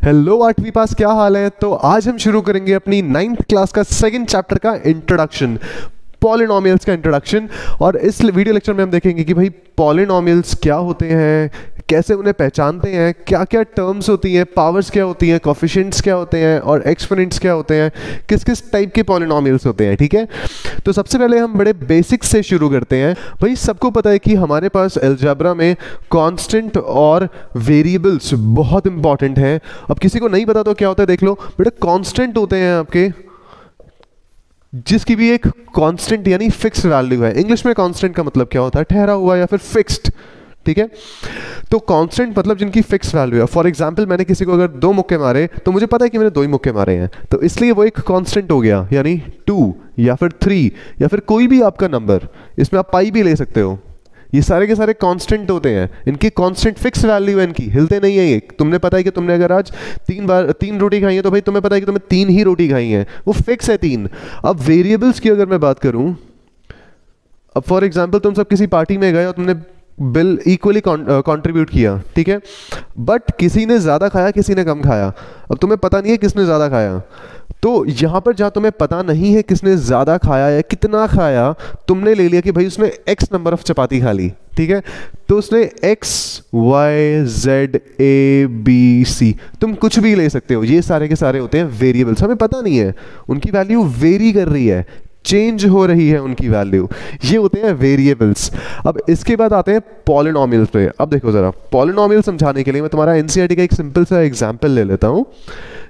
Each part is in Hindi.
हेलो आठवीं पास, क्या हाल है। तो आज हम शुरू करेंगे अपनी 9th क्लास का सेकंड चैप्टर का इंट्रोडक्शन, पॉलिनोमियल्स का इंट्रोडक्शन। और इस वीडियो लेक्चर में हम देखेंगे कि भाई पॉलिनोमियल्स क्या होते हैं, कैसे उन्हें पहचानते हैं, क्या क्या टर्म्स होती हैं, पावर्स क्या होती हैं, कोफिशिएंट्स क्या होते हैं और एक्सपोनेंट्स क्या होते हैं, किस किस टाइप के पॉलिनोमियल्स होते हैं। ठीक है, तो सबसे पहले हम बड़े बेसिक्स से शुरू करते हैं। भाई सबको पता है कि हमारे पास अलजेब्रा में कांस्टेंट और वेरिएबल्स बहुत इंपॉर्टेंट हैं। अब किसी को नहीं पता तो क्या होता है देख लो बेटा। कांस्टेंट होते हैं आपके जिसकी भी एक कांस्टेंट यानी फिक्स वैल्यू है। इंग्लिश में कांस्टेंट का मतलब क्या होता है, ठहरा हुआ या फिर फिक्स्ड। ठीक है, तो कांस्टेंट मतलब जिनकी फिक्स वैल्यू है। फॉर एग्जांपल मैंने किसी को अगर 2 मुक्के मारे तो मुझे पता है कि मैंने 2 ही मुक्के मारे हैं, तो इसलिए वो एक कांस्टेंट हो गया, यानी 2 या फिर 3 या फिर कोई भी आपका नंबर, इसमें आप पाई भी ले सकते हो। ये सारे के सारे कांस्टेंट होते हैं, इनकी कांस्टेंट फिक्स वैल्यू है, इनकी हिलते नहीं है ये। तुमने पता है कि तुमने अगर आज 3 रोटी खाई है तो भाई तुम्हें पता है कि तुमने 3 ही रोटी खाई है, वो फिक्स है 3। अब वेरिएबल्स की अगर मैं बात करूं, अब फॉर एग्जांपल तुम सब किसी पार्टी में गए और तुमने बिल इक्वली कंट्रीब्यूट किया, ठीक है, बट किसी ने ज़्यादा खाया किसी ने कम खाया। अब तुम्हें पता नहीं है किसने ज़्यादा खाया, तो यहाँ पर जहाँ तुम्हें पता नहीं है किसने ज़्यादा खाया या कितना खाया, तुमने ले लिया कि भाई उसने x नंबर ऑफ चपाती खा ली। ठीक है, तो उसने x y z a b c, तुम कुछ भी ले सकते हो, ये सारे के सारे होते हैं वेरिएबल्स। हमें पता नहीं है, उनकी वैल्यू वेरी कर रही है, चेंज हो रही है उनकी वैल्यू, ये होते हैं वेरिएबल्स। अब इसके बाद आते हैं पॉलिनोमियल्स पे। अब देखो जरा, पॉलिनोमियल समझाने के लिए मैं तुम्हारा एनसीईआरटी का एक सिंपल सा एग्जांपल ले लेता हूं,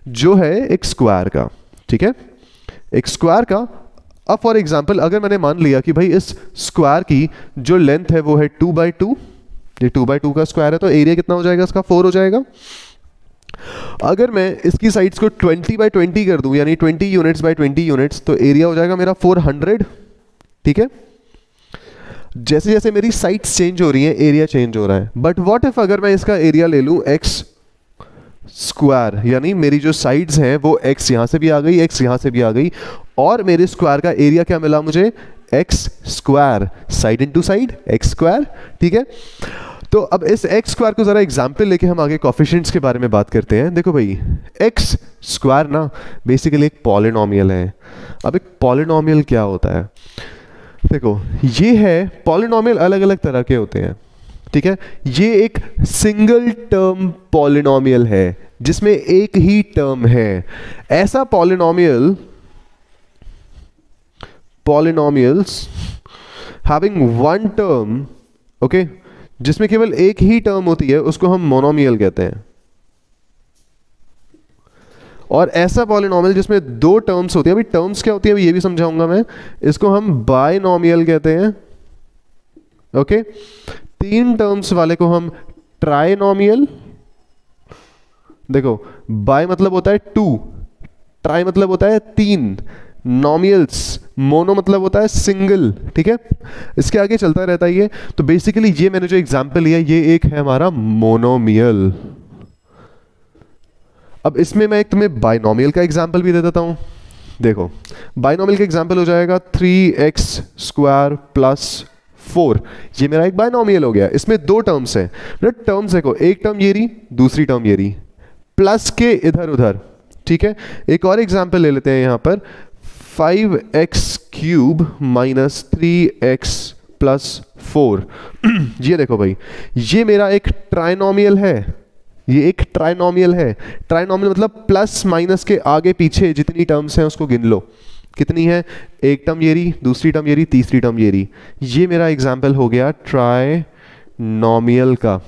जो है एक स्क्वायर का। ठीक है, एक स्क्वायर का। अब फॉर एग्जांपल अगर मैंने मान लिया कि भाई इस स्क्वायर की जो लेंथ है वो है 2/2, ये 2/2 का स्क्वायर है, तो एरिया कितना हो जाएगा इसका, 4 हो जाएगा। अगर मैं इसकी साइड्स को 20/20 कर दूं, यानी 20 यूनिट्स बाय 20 यूनिट्स, तो एरिया हो जाएगा मेरा 400। ठीक है, जैसे जैसे मेरी साइड्स चेंज हो रही हैं एरिया चेंज हो रहा है। बट व्हाट इफ अगर मैं इसका एरिया ले लूं x स्क्वायर, यानी मेरी जो साइड्स हैं वो x यहां से भी आ गई, x यहां से भी आ गई, और मेरे स्क्वायर का एरिया क्या मिला मुझे, x square, side into side x square. ठीक है, तो अब इस x स्क्वायर को जरा एग्जांपल लेके हम आगे कोफिशिएंट्स के बारे में बात करते हैं। देखो भाई, x स्क्वायर ना बेसिकली एक पॉलिनोमियल है। अब एक पॉलिनोमियल क्या होता है, देखो ये है, पॉलिनोमियल अलग अलग तरह के होते हैं। ठीक है, ये एक सिंगल टर्म पॉलिनोमियल है जिसमें एक ही टर्म है। ऐसा polynomials having one term, okay, जिसमें केवल एक ही टर्म होती है, उसको हम मोनोमियल कहते हैं। और ऐसा पॉलिनोमियल जिसमें 2 टर्म्स होती है, अभी टर्म्स क्या होती है ये भी समझाऊंगा मैं, इसको हम बायनोमियल कहते हैं। ओके, 3 टर्म्स वाले को हम ट्राइनोमियल। देखो, बाय मतलब होता है 2, ट्राई मतलब होता है 3, नॉमियल्स, मोनो मतलब होता है सिंगल। ठीक है, इसके आगे चलता रहता है ये। तो बेसिकली ये मैंने जो एग्जांपल लिया ये एक है हमारा मोनोमियल। अब इसमें मैं एक तुम्हें बाइनोमियल का एग्जांपल भी दे देता हूं। देखो, बाइनोमियल का एग्जांपल हो जाएगा 3x स्क्वायर प्लस 4, ये मेरा एक बाइनोमियल हो गया। इसमें 2 टर्म्स हैं, टर्म्स देखो, एक टर्म ये रही, दूसरी टर्म ये रही, प्लस के इधर उधर। ठीक है, एक और एग्जांपल ले लेते हैं यहां पर, 5x cube minus 3x plus 4। ये देखो भाई, ये मेरा एक ट्राइनोमियल है, ये एक ट्राइनोमियल है। ट्राइनोमियल मतलब प्लस माइनस के आगे पीछे जितनी टर्म्स हैं उसको गिन लो, कितनी है, एक टर्म ये रही, दूसरी टर्म ये रही, तीसरी टर्म ये रही। ये मेरा एग्जाम्पल हो गया ट्राइनोमियल का।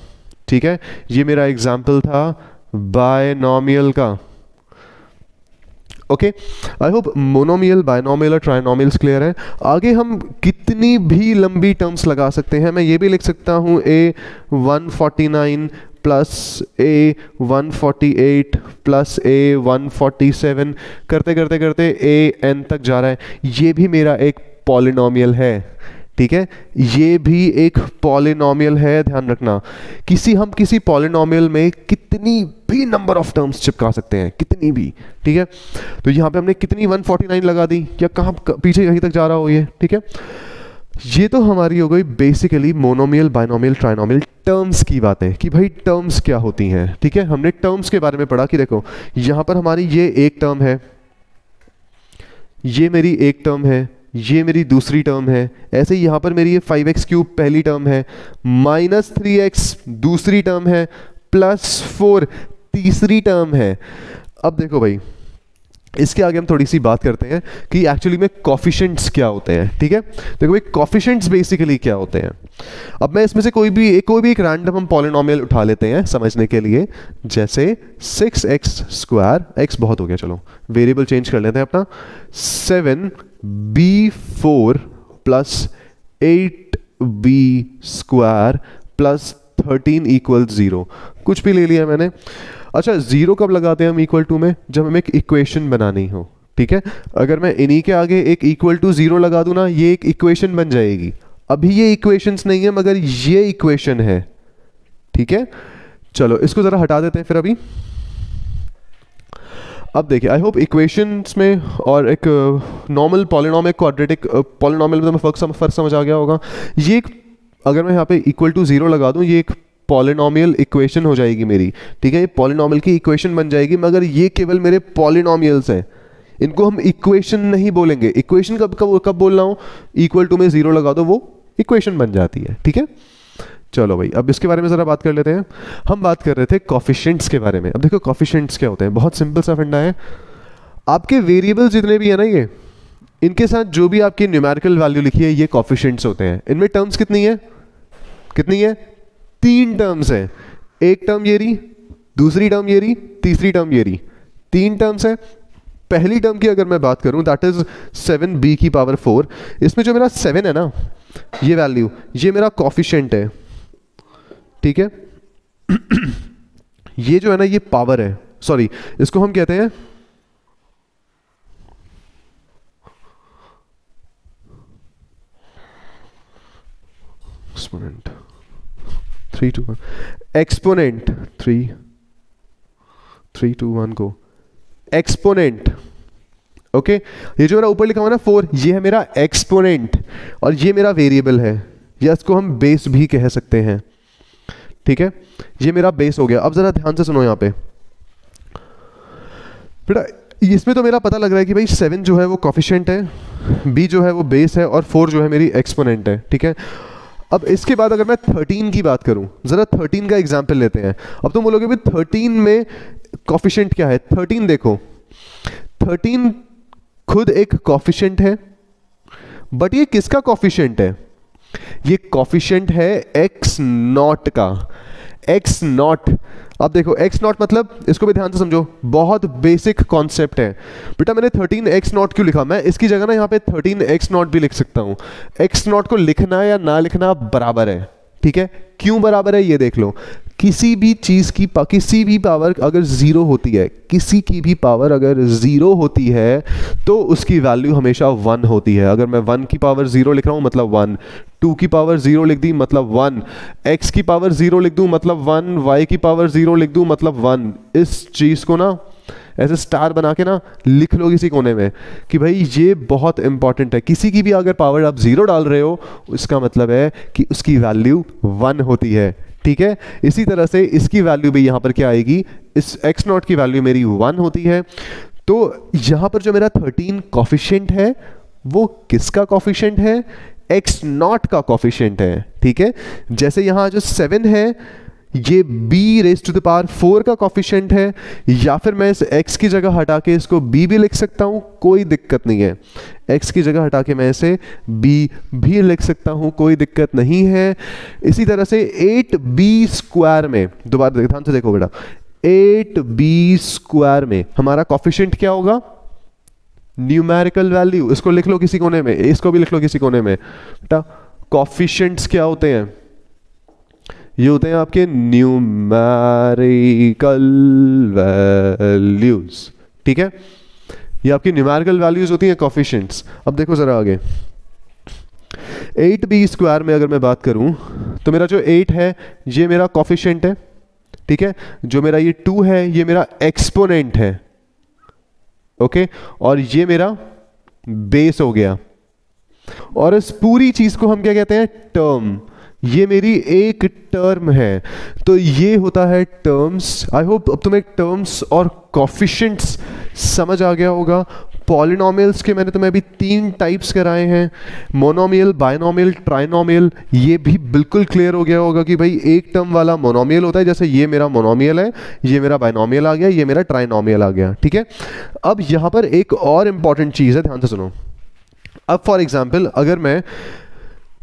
ठीक है, ये मेरा एग्जाम्पल था बायनोमियल का। Okay, I hope monomial, binomial और ट्राइनोमियल्स क्लियर है। आगे हम कितनी भी लंबी टर्म्स लगा सकते हैं। मैं ये भी लिख सकता हूँ a149 plus a148 plus a147, करते करते करते an तक जा रहा है। ये भी मेरा एक पॉलिनोमियल है। ठीक है, ये भी एक पॉलिनोमियल है, ध्यान रखना। हम किसी पॉलिनोमियल में कितनी भी नंबर ऑफ टर्म्स चिपका सकते हैं, कितनी भी। ठीक है, तो यहाँ पे हमने कितनी 149 लगा दी, या कहाँ पीछे कहीं तक जा रहा हो ये। ठीक है, ये तो हमारी हो गई basically monomial, binomial, trinomial terms की बातें कि भाई टर्म्स क्या होती हैं। ठीक है, हमने टर्म्स के बारे में पढ़ा कि देखो यहाँ पर हमारी ये एक टर्म है, ये मेरी एक टर्म है, ये मेरी दूसरी टर्म है, ऐसे ही यहाँ पर मेरी ये 5x³ पहली टर्म है, -3x दूसरी टर्म है, +4 तीसरी टर्म है। अब देखो भाई इसके आगे हम थोड़ी सी बात करते हैं कि एक्चुअली में कोफिशिएंट्स क्या होते हैं। ठीक है, देखो भाई कोफिशिएंट्स बेसिकली क्या होते हैं। अब मैं इसमें से कोई भी एक रैंडम हम पॉलिनोमियल उठा लेते हैं समझने के लिए, जैसे 6x², x बहुत हो गया, चलो वेरिएबल चेंज कर लेते हैं अपना, 7b4 + 8b² + 13 = 0, कुछ भी ले लिया मैंने। अच्छा, 0 कब लगाते हैं हम इक्वल टू में, जब हमें एक इक्वेशन बनानी हो। ठीक है, अगर मैं इन्हीं के आगे एक =0 लगा दूं ना, ये एक इक्वेशन बन जाएगी। अभी ये इक्वेशंस नहीं है मगर ये इक्वेशन है। ठीक है, चलो इसको जरा हटा देते हैं फिर अभी। अब देखिए, आई होप इक्वेशंस में और एक नॉर्मल पॉलिनोमियल, क्वाड्रेटिक पॉलिनोमियल में फर्क समझ आ गया होगा। ये एक, अगर मैं यहाँ पे =0 लगा दूं, ये एक पॉलिनोमियल इक्वेशन हो जाएगी मेरी। ठीक है, ये पॉलिनोमियल की इक्वेशन बन जाएगी, मगर ये केवल मेरे पॉलिनोमियल्स हैं, इनको हम इक्वेशन नहीं बोलेंगे। इक्वेशन कब बोल रहा हूँ, इक्वल टू में 0 लगा दो, वो इक्वेशन बन जाती है। ठीक है, चलो भाई अब इसके बारे में ज़रा बात कर लेते हैं। हम बात कर रहे थे कोफिशिएंट्स के बारे में। अब देखो कोफिशिएंट्स क्या होते हैं, बहुत सिंपल सा फंडा है। आपके वेरिएबल जितने भी है ना, ये इनके साथ जो भी आपकी न्यूमेरिकल वैल्यू लिखी है, ये कोफिशिएंट्स होते हैं। इनमें टर्म्स कितनी है, 3 टर्म्स है। एक टर्म ये रही, दूसरी टर्म ये रही, तीसरी टर्म ये रही, 3 टर्म्स है। पहली टर्म की अगर मैं बात करूं, दैट इज 7b⁴। इसमें जो मेरा 7 है ना, ये वैल्यू, ये मेरा कोफिशिएंट है। ठीक है ये जो है ना, ये पावर है, सॉरी इसको हम कहते हैं एक्सपोनेंट। 3 to 1 एक्सपोनेंट, 3 to 1 को एक्सपोनेंट। ओके, ये जो मेरा ऊपर लिखा हुआ ना 4, ये है मेरा एक्सपोनेंट और ये मेरा वेरिएबल है, या इसको हम बेस भी कह सकते हैं। ठीक है, ये मेरा बेस हो गया। अब जरा ध्यान से सुनो यहाँ पे बेटा, इसमें तो मेरा पता लग रहा है कि भाई 7 जो है वो कोफिशिएंट है, b जो है वो बेस है और 4 जो है मेरी एक्सपोनेंट है। ठीक है, अब इसके बाद अगर मैं 13 की बात करूं, जरा 13 का एग्जाम्पल लेते हैं। अब तुम बोलोगे भाई 13 में कोफिशिएंट क्या है। 13 देखो, 13 खुद एक कोफिशिएंट है, बट ये किसका कोफिशिएंट है, ये कोफिशिएंट है x0 का। x0, अब देखो x0 मतलब, इसको भी ध्यान से समझो, बहुत बेसिक कॉन्सेप्ट है बेटा। मैंने 13x0 क्यों लिखा, मैं इसकी जगह ना यहाँ पे 13x0 भी लिख सकता हूँ। x0 को लिखना या ना लिखना बराबर है। ठीक है, क्यों बराबर है ये देख लो। किसी भी चीज की किसी भी पावर अगर 0 होती है, किसी की भी पावर अगर 0 होती है तो उसकी वैल्यू हमेशा 1 होती है। अगर मैं 1 की पावर 0 लिख रहा हूं मतलब 1, 2 की पावर 0 लिख दी मतलब 1, x की पावर 0 लिख दूं मतलब 1, y की पावर 0 लिख दूं मतलब 1। इस चीज को ना ऐसे स्टार बना के ना लिख लो किसी कोने में कि भाई ये बहुत इंपॉर्टेंट है। किसी की भी अगर पावर आप 0 डाल रहे हो, इसका मतलब है कि उसकी वैल्यू 1 होती है। ठीक है, इसी तरह से इसकी वैल्यू भी यहां पर क्या आएगी, इस x0 की वैल्यू मेरी 1 होती है। तो यहां पर जो मेरा 13 कोफिशिएंट है, वो किसका कोफिशिएंट है, x0 का कोफिशिएंट है। ठीक है, जैसे यहां जो 7 है, ये b⁴ का कोफिशिएंट है, या फिर मैं इस x की जगह हटा के इसको b भी लिख सकता हूं, कोई दिक्कत नहीं है। x की जगह हटा के मैं इसे b भी लिख सकता हूं, कोई दिक्कत नहीं है। इसी तरह से 8b² में, दोबारा ध्यान से देखो बेटा, 8b² में हमारा कोफिशिएंट क्या होगा, न्यूमेरिकल वैल्यू। इसको लिख लो किसी कोने में, इसको भी लिख लो किसी कोने में। बेटा कोफिशिएंट्स क्या होते हैं, ये होते हैं आपके न्यूमेरिकल वैल्यूज। ठीक है, ये आपकी न्यूमेरिकल वैल्यूज होती हैं कोफिशिएंट्स। अब देखो जरा आगे, 8b² में अगर मैं बात करूं तो मेरा जो 8 है ये मेरा कोफिशिएंट है। ठीक है, जो मेरा ये 2 है ये मेरा एक्सपोनेंट है। ओके, और ये मेरा बेस हो गया। और इस पूरी चीज को हम क्या कहते हैं, टर्म। ये मेरी एक टर्म है, तो ये होता है टर्म्स। आई होप अब तुम्हें टर्म्स और कोफिशिएंट्स समझ आ गया होगा। पॉलिनोमियल्स के मैंने तुम्हें अभी 3 टाइप्स कराए हैं, मोनोमियल, बायनोमियल, ट्राइनोमियल। ये भी बिल्कुल क्लियर हो गया होगा कि भाई एक टर्म वाला मोनोमियल होता है, जैसे ये मेरा मोनोमियल है, ये मेरा बायनोमियल आ गया, ये मेरा ट्राइनोमियल आ गया, ठीक है। अब यहाँ पर एक और इंपॉर्टेंट चीज़ है, ध्यान से सुनो। अब फॉर एग्जाम्पल अगर मैं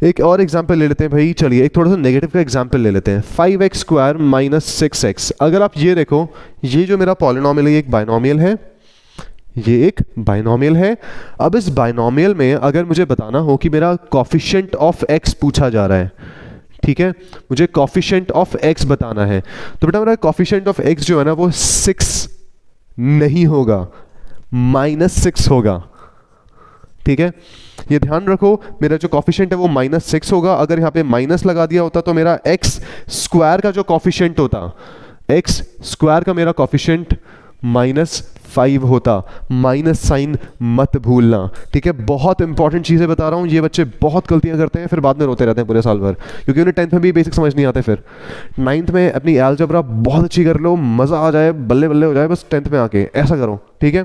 एक और एग्जाम्पल ले लेते हैं भाई, चलिए एक थोड़ा सा नेगेटिव का एग्जाम्पल ले लेते हैं, 5x² माइनस 6x। अगर आप ये देखो, ये जो मेरा पॉलिनोमियल है ये एक बायनोमियल है, ये एक बायनोमियल है। अब इस बायनोमियल में अगर मुझे बताना हो कि मेरा कोफिशिएंट ऑफ x पूछा जा रहा है, ठीक है, मुझे कोफिशिएंट ऑफ x बताना है, तो बेटा मेरा कोफिशिएंट ऑफ x जो है ना वो 6 नहीं होगा, -6 होगा, ठीक है। ये ध्यान रखो, मेरा जो कोफिशिएंट है वो -6 होगा। अगर यहाँ पे माइनस लगा दिया होता तो मेरा x² का जो कोफिशिएंट होता, x² का मेरा कोफिशिएंट -5 होता। माइनस साइन मत भूलना, ठीक है। बहुत इंपॉर्टेंट चीजें बता रहा हूँ, ये बच्चे बहुत गलतियां करते हैं, फिर बाद में रोते रहते हैं पूरे साल भर, क्योंकि उन्हें 10th में भी बेसिक समझ नहीं आते। फिर 9th में अपनी अलजेब्रा बहुत अच्छी कर लो, मजा आ जाए, बल्ले बल्ले हो जाए, बस 10th में आके ऐसा करो, ठीक है।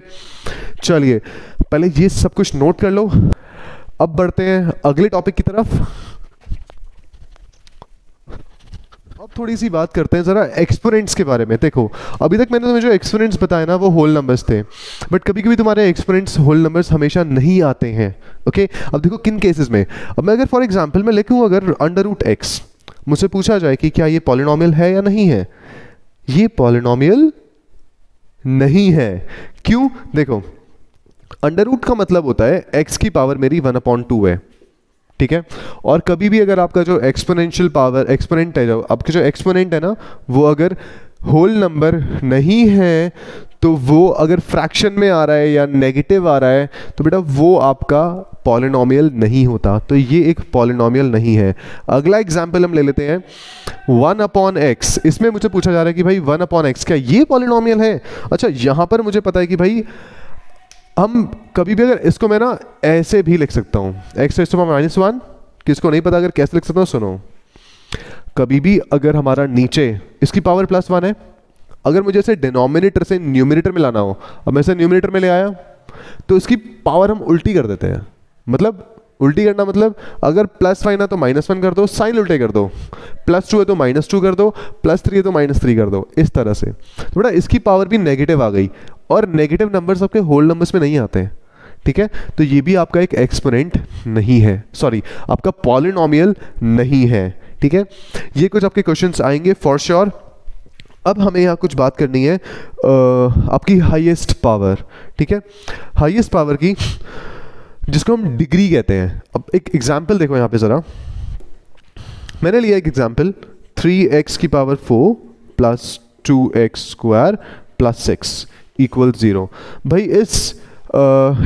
चलिए पहले ये सब कुछ नोट कर लो, अब बढ़ते हैं अगले टॉपिक की तरफ। अब थोड़ी सी बात करते हैं जरा एक्सपोनेंट्स के बारे में। देखो अभी तक मैंने तुम्हें जो एक्सपोनेंट्स बताए ना वो होल नंबर्स थे, बट कभी कभी तुम्हारे एक्सपोनेंट्स होल नंबर्स हमेशा नहीं आते हैं, ओके। अब देखो किन केसेस में, अब मैं अगर फॉर एग्जांपल मैं लिखूं अगर √x, मुझसे पूछा जाए कि क्या ये पॉलिनोमियल है या नहीं है, ये पॉलिनोमियल नहीं है। क्यों? देखो √ का मतलब होता है x की पावर मेरी 1/2 है, ठीक है। और कभी भी अगर आपका जो एक्सपोनेंशियल पावर एक्सपोनेंट है, जो आपके जो एक्सपोनेंट है ना वो अगर होल नंबर नहीं है, तो वो अगर फ्रैक्शन में आ रहा है या नेगेटिव आ रहा है तो बेटा वो आपका पॉलिनोमियल नहीं होता, तो ये एक पॉलिनोमियल नहीं है। अगला एग्जांपल हम ले लेते हैं 1/x। इसमें मुझे पूछा जा रहा है कि भाई 1/x क्या ये पॉलिनोमियल है? अच्छा यहाँ पर मुझे पता है कि भाई हम कभी भी अगर इसको मैं ना ऐसे भी लिख सकता हूँ x⁻⁻1। किसको नहीं पता अगर कैसे लिख सकता हूँ, सुनो। कभी भी अगर हमारा नीचे इसकी पावर +1 है, अगर मुझे इसे डिनोमिनेटर से न्यूमिनेटर में लाना हो, अब मैं इसे न्यूमिनेटर में ले आया तो इसकी पावर हम उल्टी कर देते हैं। मतलब उल्टी करना मतलब अगर +5 है तो -1 कर दो, साइन उल्टे कर दो, +2 है तो -2 कर दो, +3 है तो -3 कर दो, इस तरह से। तो बेटा इसकी पावर भी नेगेटिव आ गई, और नेगेटिव नंबर्स आपके होल नंबर्स में नहीं आते हैं, ठीक है। तो ये भी आपका एक एक्सपोनेंट नहीं है, सॉरी आपका पॉलिनोमियल नहीं है, ठीक है। ये कुछ आपके क्वेश्चंस आएंगे फॉर श्योर। अब हमें यहाँ कुछ बात करनी है आपकी हाईएस्ट पावर, ठीक है। हाईएस्ट पावर की जिसको हम डिग्री कहते हैं। अब एक एग्जाम्पल देखो यहाँ पे ज़रा, मैंने लिया एक एग्जाम्पल 3x⁴ + 2x² + 6 = 0। भाई इस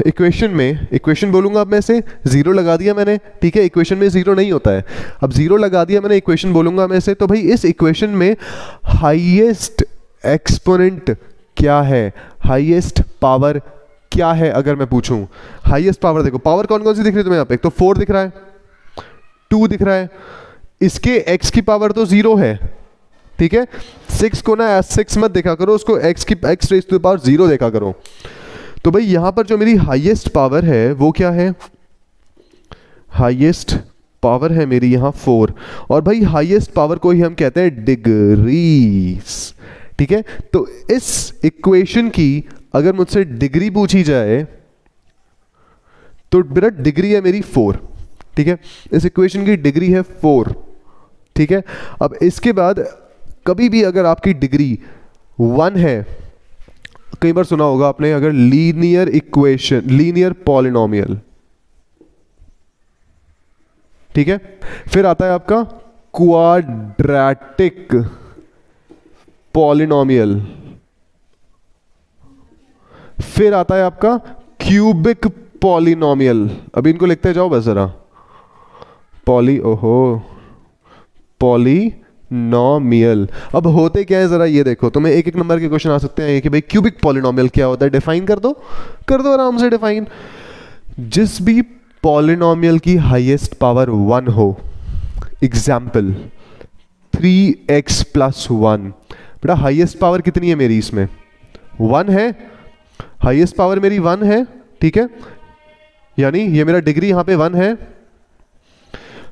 इक्वेशन में, इक्वेशन बोलूँगा अब मैं इसे 0 लगा दिया मैंने, ठीक है। इक्वेशन में 0 नहीं होता है, अब 0 लगा दिया मैंने, इक्वेशन बोलूँगा मैं इसे। तो भाई इस इक्वेशन में हाईएस्ट एक्सपोनेंट क्या है, हाईएस्ट पावर क्या है? अगर मैं पूछूं हाईएस्ट पावर, देखो पावर कौन कौन सी दिख रही है तुम्हें यहाँ पे? एक तो 4 दिख रहा है, 2 दिख रहा है, इसके x की पावर तो 0 है, ठीक है। 6 को ना 6 मत देखा करो, उसको x⁻0 देखा करो। तो भाई यहां पर जो मेरी हाईएस्ट पावर है वो क्या है? हाईएस्ट पावर है मेरी यहाँ 4, और भाई हाईएस्ट पावर को ही हम कहते हैं डिग्रीज, ठीक है। तो इस इक्वेशन की अगर मुझसे डिग्री पूछी जाए तो मेरा डिग्री है मेरी 4, ठीक है। इस इक्वेशन की डिग्री है 4, ठीक है। अब इसके बाद कभी भी अगर आपकी डिग्री 1 है, कई बार सुना होगा आपने अगर लीनियर इक्वेशन, लीनियर पॉलिनोमियल, ठीक है। फिर आता है आपका क्वाड्रेटिक पॉलिनोमियल, फिर आता है आपका क्यूबिक पॉलिनोमियल। अभी इनको लिखते जाओ बस जरा, पॉलिनोमियल। अब होते क्या है जरा ये देखो, तुम्हें एक एक नंबर के क्वेश्चन आ सकते हैं कि भाई क्यूबिक पॉलिनोमियल क्या होता है, डिफाइन कर दो आराम से डिफाइन। जिस भी पॉलिनॉमियल की हाईएस्ट पावर 1 हो, एग्जाम्पल 3x + 1, बेटा हाईएस्ट पावर कितनी है मेरी इसमें? 1 है, हाईएस्ट पावर मेरी 1 है, ठीक है, यानी ये मेरा डिग्री यहां पे 1 है,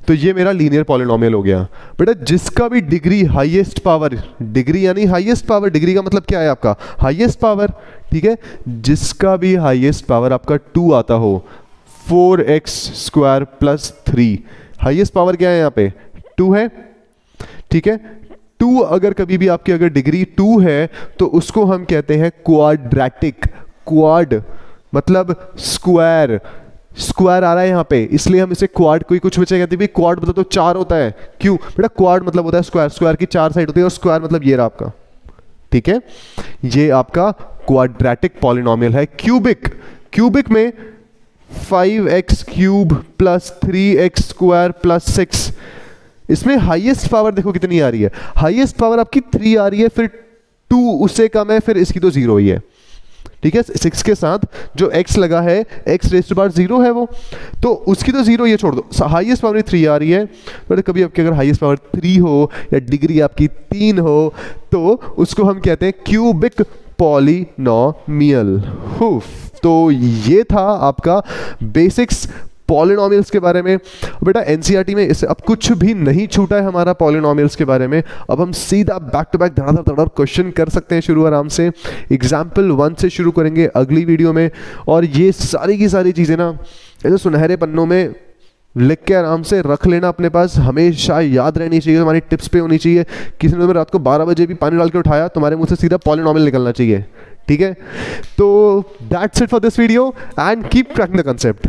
तो ये मेरा लीनियर पॉलिनॉमियल हो गया। बेटा जिसका भी डिग्री हाईएस्ट पावर, डिग्री यानी हाईएस्ट पावर, डिग्री का मतलब क्या है आपका? हाईएस्ट पावर, ठीक है, जिसका भी हाईएस्ट पावर आपका 2 आता हो, 4x² + 3, हाईएस्ट पावर क्या है यहाँ पे? 2 है, ठीक है। 2 अगर कभी भी आपकी अगर डिग्री 2 है तो उसको हम कहते हैं क्वाड्रेटिक। क्वाड मतलब स्क्वायर, स्क्वायर आ रहा है यहाँ पे, इसलिए हम इसे क्वाड, कोई कुछ बच्चे कहते हैं भाई क्वाड मतलब तो 4 होता है, क्यों बेटा? क्वाड मतलब होता है स्क्वायर, स्क्वायर की 4 साइड होती है, और स्क्वायर मतलब ये रहा आपका, ठीक है, ये आपका क्वाड्रेटिक पॉलिनॉमियल है। क्यूबिक, क्यूबिक में 5x³ + 3x² + 6, इसमें हाईएस्ट पावर देखो कितनी आ रही है, हाईएस्ट पावर आपकी 3 आ रही है, फिर 2 उससे कम है, फिर इसकी तो 0 ही है, ठीक है। 6 के साथ जो x लगा है, x⁻0 है वो, तो उसकी तो 0, ये छोड़ दो, हाईएस्ट पावर 3 आ रही है। तो कभी आपकी अगर हाईएस्ट पावर 3 हो या डिग्री आपकी 3 हो तो उसको हम कहते हैं क्यूबिक पॉलिनॉमियल। तो ये था आपका बेसिक्स पॉलिनॉमियल्स के बारे में। बेटा एनसीईआरटी में इससे अब कुछ भी नहीं छूटा है हमारा पॉलिनॉमियल्स के बारे में। अब हम सीधा बैक टू बैक धड़ाधड़ क्वेश्चन कर सकते हैं शुरू आराम से। एग्जाम्पल 1 से शुरू करेंगे अगली वीडियो में, और ये सारी की सारी चीज़ें ना ऐसे सुनहरे पन्नों में लिख के आराम से रख लेना अपने पास, हमेशा याद रहनी चाहिए, हमारी टिप्स पे होनी चाहिए। किसी ने तुम्हें रात को 12 बजे भी पानी डाल के उठाया, तुम्हारे मुंह से सीधा पॉलिनॉमियल निकलना चाहिए, ठीक है। तो that's it for this video and keep cracking the concept.